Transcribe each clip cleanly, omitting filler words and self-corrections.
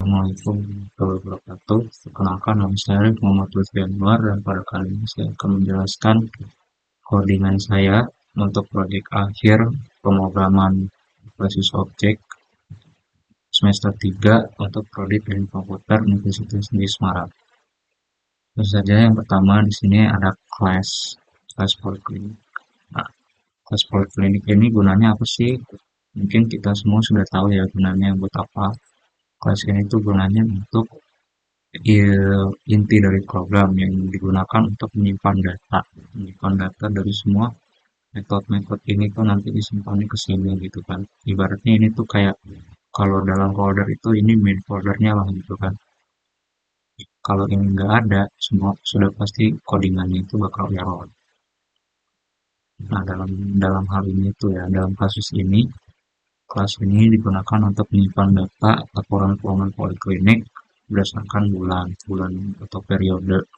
Assalamualaikum warahmatullahi wabarakatuh. Perkenalkan, nama saya Arif Muhammad Lutfi Anwar dan pada kali ini saya akan menjelaskan codingan saya untuk proyek akhir pemrograman basis objek semester 3 untuk prodi Teknik Komputer Universitas Negeri Semarang. Tentu saja yang pertama di sini ada kelas poliklinik. Nah, kelas poliklinik ini gunanya apa sih? Mungkin kita semua sudah tahu ya gunanya buat apa. Kelas ini tuh gunanya untuk inti dari program yang digunakan untuk menyimpan data dari semua metode ini tuh nanti disimpannya ke sini gitu kan. Ibaratnya ini tuh kayak kalau dalam folder itu ini main foldernya lah gitu kan. Kalau ini nggak ada, semua sudah pasti codingannya itu bakal error. Nah, dalam hal ini tuh ya, dalam kasus ini, kelas ini digunakan untuk menyimpan data laporan keuangan poliklinik berdasarkan bulan atau periode,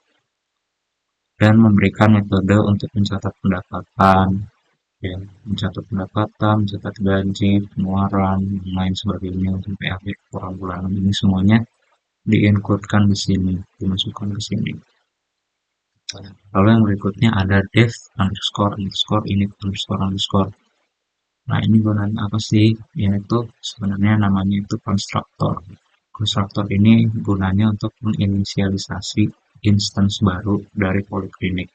dan memberikan metode untuk mencatat pendapatan, ya, mencatat gaji, pengeluaran, dan lain sebagainya sampai akhir laporan bulanan ini semuanya diincludekan di sini, dimasukkan ke sini. Lalu yang berikutnya ada dev underscore init underscore. Nah, ini gunanya apa sih? Yaitu sebenarnya namanya itu konstruktor. Konstruktor ini gunanya untuk menginisialisasi instance baru dari poliklinik.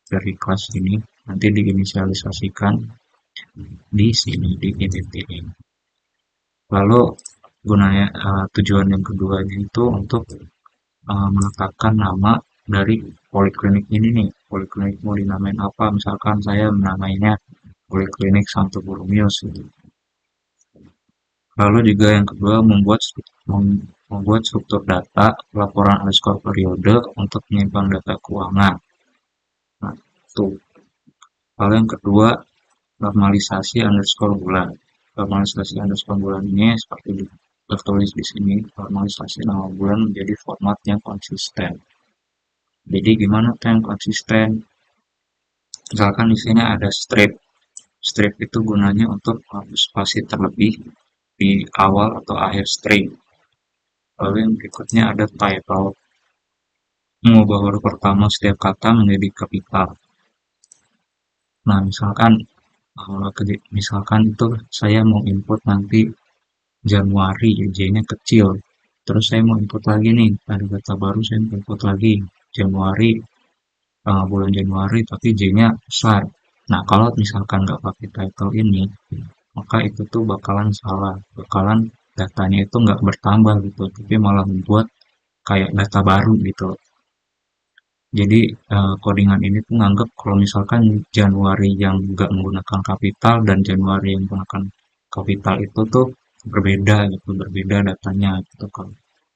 Dari kelas ini nanti diinisialisasikan di sini di init ini. Lalu gunanya tujuan yang kedua itu untuk meletakkan nama dari poliklinik ini nih. Poliklinik mau dinamain apa? Misalkan saya menamainya Poliklinik Santo Borromeus gitu. Lalu juga yang kedua membuat struktur data laporan underscore periode untuk menyimpan data keuangan. Nah, itu. Lalu yang kedua normalisasi underscore bulan. Normalisasi underscore bulan ini seperti tertulis di sini, normalisasi nama bulan menjadi format yang konsisten. Jadi gimana tuh yang konsisten? Misalkan di sini ada strip. Strip itu gunanya untuk menghapus spasi terlebih di awal atau akhir string. Lalu yang berikutnya ada title, mengubah huruf pertama setiap kata menjadi kapital. Nah, misalkan itu saya mau input nanti Januari, J-nya kecil. Terus saya mau input lagi nih, ada data baru saya mau input lagi Januari, bulan Januari tapi J-nya besar. Nah, kalau misalkan nggak pakai title ini, maka itu tuh bakalan salah, datanya itu nggak bertambah gitu, tapi malah membuat kayak data baru gitu. Jadi codingan ini tuh nganggap kalau misalkan Januari yang nggak menggunakan kapital dan Januari yang menggunakan kapital itu tuh berbeda datanya gitu kan.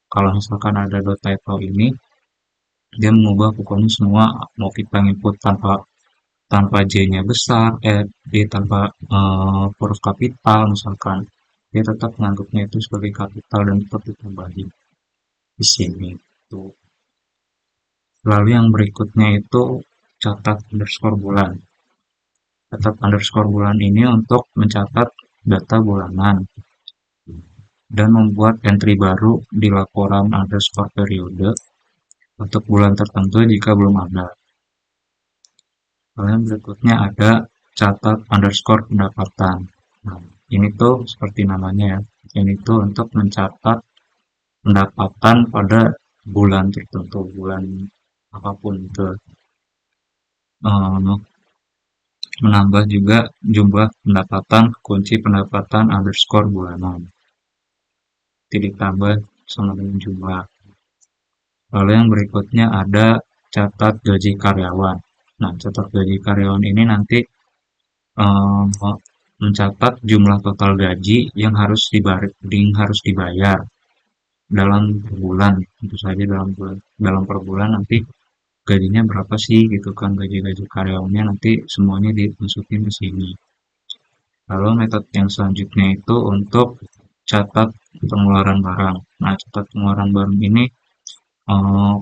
Kalau misalkan ada dot title ini, dia mengubah pokoknya semua mau kita input tanpa J-nya besar, tanpa huruf kapital misalkan, dia tetap menganggapnya itu sebagai kapital dan tetap ditambahin di sini. Tuh. Lalu yang berikutnya itu catat underscore bulan. Catat underscore bulan ini untuk mencatat data bulanan dan membuat entry baru di laporan underscore periode untuk bulan tertentu jika belum ada. Lalu yang berikutnya ada catat underscore pendapatan. Nah, ini tuh seperti namanya ya. Ini tuh untuk mencatat pendapatan pada bulan tertentu, bulan apapun itu. Menambah juga jumlah pendapatan kunci pendapatan underscore bulanan. Jadi ditambah sama dengan jumlah. Lalu yang berikutnya ada catat gaji karyawan. Nah, catat gaji karyawan ini nanti mencatat jumlah total gaji yang harus dibayar dalam per bulan. Tentu saja dalam per bulan nanti gajinya berapa sih gitu kan, gaji karyawannya nanti semuanya dimasukin ke sini. Lalu metode yang selanjutnya itu untuk catat pengeluaran barang. Nah, catat pengeluaran barang ini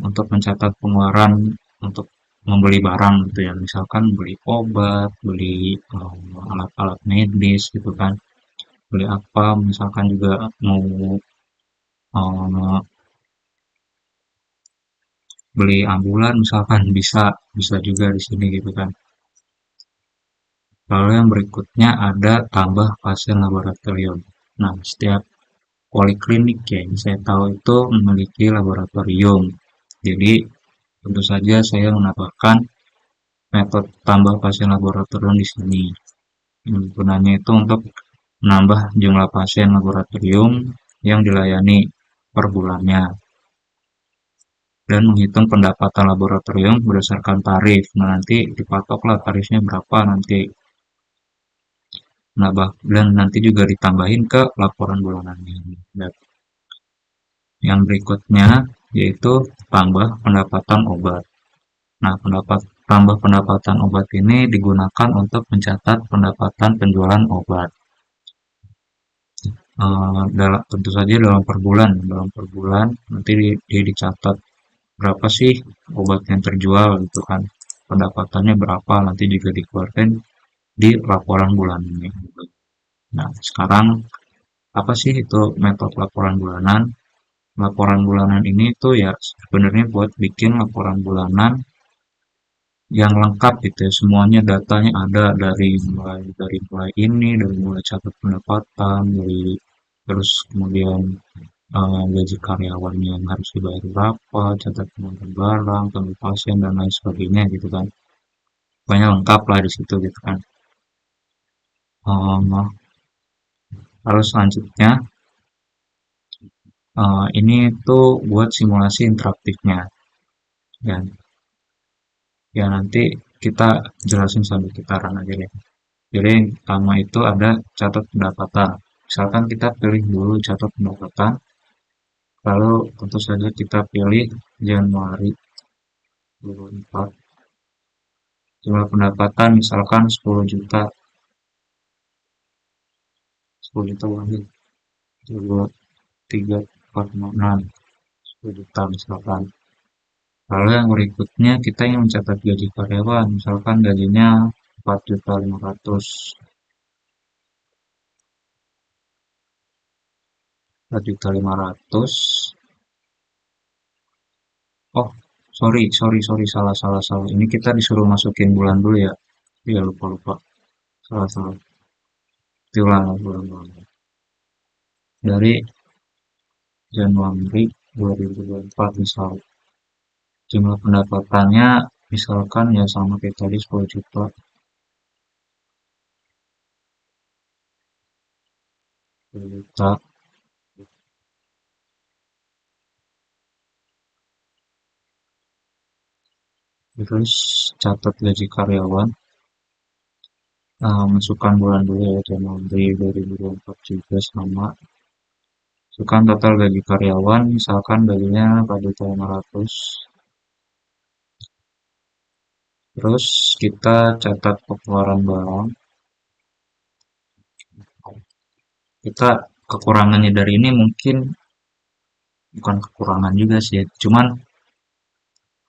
untuk mencatat pengeluaran untuk membeli barang gitu ya, misalkan beli obat, beli alat-alat medis gitu kan, beli apa, misalkan juga mau eh, beli ambulan misalkan bisa bisa juga di sini gitu kan. Lalu yang berikutnya ada tambah pasien laboratorium. Nah, setiap poliklinik ya yang saya tahu itu memiliki laboratorium. Jadi tentu saja saya menambahkan metode tambah pasien laboratorium di sini. Gunanya itu untuk menambah jumlah pasien laboratorium yang dilayani per bulannya dan menghitung pendapatan laboratorium berdasarkan tarif. Nah, nanti dipatoklah tarifnya berapa nanti. Nah, dan nanti juga ditambahin ke laporan bulanannya. Dan yang berikutnya yaitu tambah pendapatan obat. Nah, tambah pendapatan obat ini digunakan untuk mencatat pendapatan penjualan obat. Tentu saja dalam per bulan nanti dicatat berapa sih obat yang terjual gitu kan. Pendapatannya berapa nanti juga dikeluarkan di laporan bulanan. Nah, sekarang apa sih itu metode laporan bulanan? Laporan bulanan ini tuh ya sebenarnya buat bikin laporan bulanan yang lengkap gitu ya. Semuanya datanya ada dari mulai ini, dari mulai catat pendapatan, dari terus kemudian gaji karyawan yang harus dibayar berapa, catat pengeluaran barang, tentang pasien dan lain sebagainya gitu kan. Pokoknya lengkap lah di situ gitu kan. Nah, lalu selanjutnya ini tuh buat simulasi interaktifnya ya. Ya nanti kita jelasin sambil kita run aja ya. Jadi yang pertama itu ada catat pendapatan. Misalkan kita pilih dulu catat pendapatan, lalu tentu saja kita pilih Januari 2024. Jumlah pendapatan misalkan 10 juta, 10 juta wahid, 2, 3, 4, 6, 10 juta misalkan. Lalu yang berikutnya kita ingin mencatat gaji karyawan, misalkan gajinya 4.500.000, 4.500.000. Oh, sorry, salah, salah, salah. Ini kita disuruh masukin bulan dulu ya. Iya, lupa, lupa. Salah, salah. Diulang, ulang, ulang. Dari Januari 2024 misal. Jumlah pendapatannya misalkan ya sama kayak tadi 10 juta. 10 juta. Terus catat gaji karyawan. Masukkan bulan dulu ya, Januari 2024 juga sama. Masukkan total gaji karyawan, misalkan gajinya 4.500.000. Terus kita catat pengeluaran barang. Kita kekurangannya dari ini mungkin bukan kekurangan juga sih, cuman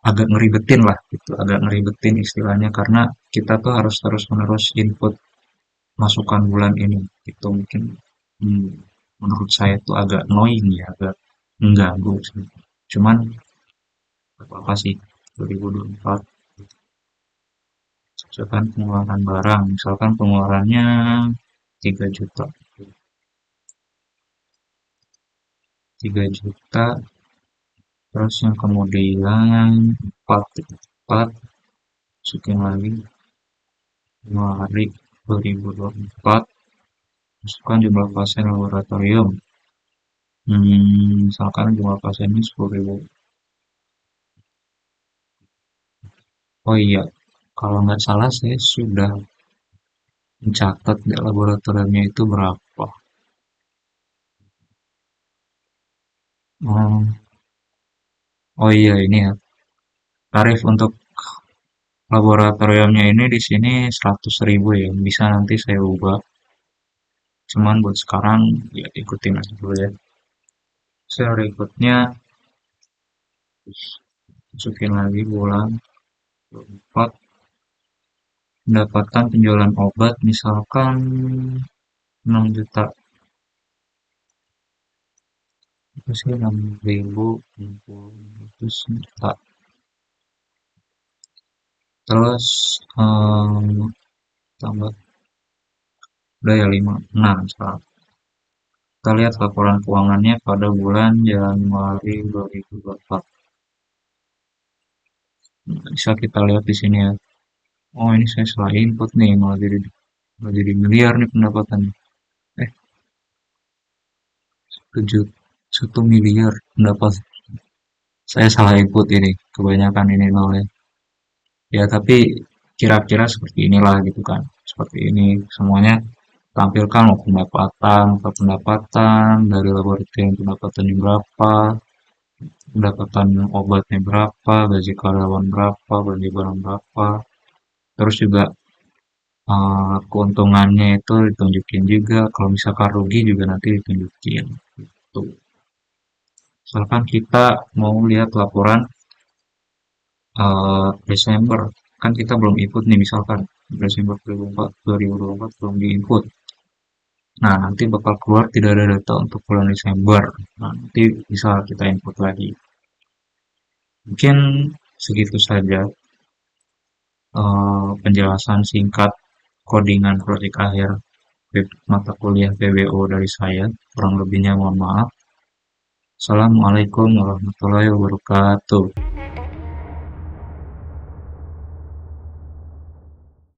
agak ngeribetin lah gitu, agak ngeribetin istilahnya karena kita tuh harus terus-menerus input masukan bulan ini. Itu mungkin hmm, menurut saya tuh agak annoying ya, agak mengganggu sih. Cuman apa sih 2024 misalkan pengeluaran barang, misalkan pengeluarannya 3 juta. 3 juta. Terus yang kemudian 4, 4 masukin lagi Januari 2024, masukkan jumlah pasien laboratorium. Misalkan jumlah pasiennya 10.000. Oh iya, kalau nggak salah saya sudah mencatat di laboratoriumnya itu berapa. Hmm, oh iya ini ya, tarif untuk laboratoriumnya ini di sini 100.000 ya, bisa nanti saya ubah. Cuman buat sekarang ya ikutin aja dulu ya. Saya berikutnya masukin lagi bulan 4 pendapatan penjualan obat misalkan 6 juta. Itu sih 6.000, 60 juta. Terus tambah udah ya 56 sekarang. Kita lihat laporan keuangannya pada bulan Januari 2024. Bisa kita lihat di sini ya. Oh, ini saya salah input nih, malah jadi miliar nih pendapatannya. Eh, 1 miliar pendapat. Saya salah input ini. Kebanyakan ini nol ya. Ya, tapi kira-kira seperti inilah gitu kan. Seperti ini semuanya tampilkan mau pendapatan dari laboratorium pendapatannya berapa, pendapatan obatnya berapa, gaji karyawan berapa, gaji barang berapa, terus juga keuntungannya itu ditunjukin juga, kalau misalkan rugi juga nanti ditunjukin. Tuh. Misalkan kita mau lihat laporan Desember, kan kita belum input nih misalkan Desember 2024 belum di-input. Nah, nanti bakal keluar tidak ada data untuk bulan Desember. Nah, nanti bisa kita input lagi. Mungkin segitu saja penjelasan singkat codingan proyek akhir mata kuliah PBO dari saya. Kurang lebihnya mohon maaf. Assalamualaikum warahmatullahi wabarakatuh.